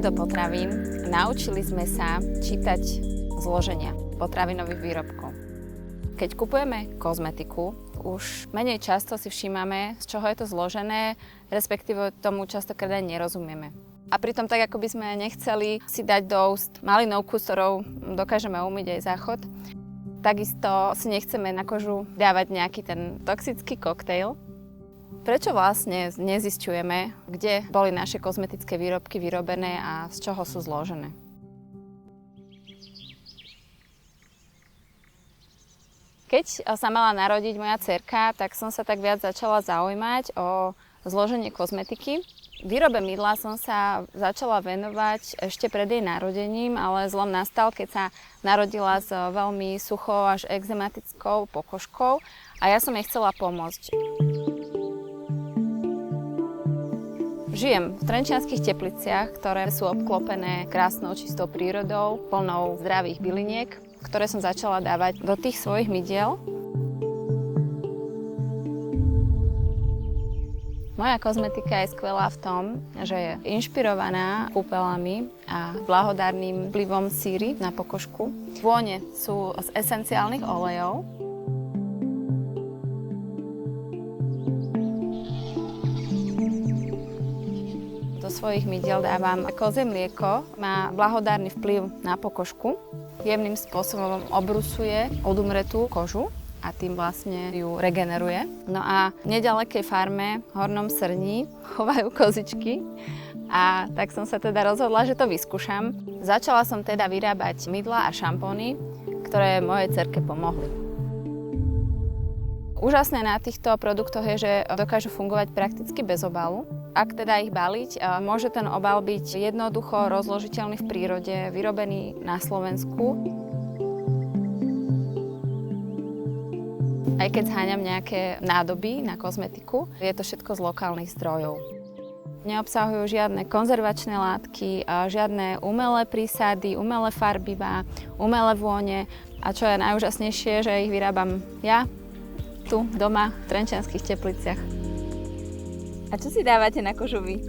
do potravín, naučili sme sa čítať zloženia potravinových výrobkov. Keď kupujeme kozmetiku, už menej často si všímame, z čoho je to zložené, respektíve tomu častokrát aj nerozumieme. A pritom tak, ako by sme nechceli si dať do úst malinovku, s ktorou dokážeme umyť aj záchod, takisto si nechceme na kožu dávať nejaký ten toxický koktejl. Prečo vlastne nezisťujeme, kde boli naše kozmetické výrobky vyrobené a z čoho sú zložené? Keď sa mala narodiť moja dcerka, tak som sa tak viac začala zaujímať o zloženie kozmetiky. Výrobe mydla som sa začala venovať ešte pred jej narodením, ale zlom nastal, keď sa narodila s veľmi suchou až ekzematickou pokožkou a ja som jej chcela pomôcť. Žijem v Trenčianskych Tepliciach, ktoré sú obklopené krásnou čistou prírodou, plnou zdravých byliniek, ktoré som začala dávať do tých svojich mydiel. Moja kozmetika je skvelá v tom, že je inšpirovaná kúpeľami a blahodárnym vplyvom síry na pokožku. Vône sú z esenciálnych olejov. Do svojich mydiel dávam kozie mlieko, má blahodárny vplyv na pokožku. Jemným spôsobom obrusuje odumretú kožu a tým vlastne ju regeneruje. No a v nedalekej farme v Hornom Srní chovajú kozičky a tak som sa teda rozhodla, že to vyskúšam. Začala som teda vyrábať mydlá a šampóny, ktoré mojej dcerke pomohli. Úžasné na týchto produktoch je, že dokážu fungovať prakticky bez obalu. Ak teda ich baliť, môže ten obal byť jednoducho rozložiteľný v prírode, vyrobený na Slovensku. Aj keď zháňam nejaké nádoby na kozmetiku, je to všetko z lokálnych zdrojov. Neobsahujú žiadne konzervačné látky, žiadne umelé prísady, umelé farbivá, umelé vône. A čo je najúžasnejšie, že ich vyrábam ja, tu, doma, v Trenčianskych Tepliciach. A čo si dávate na kožu vy?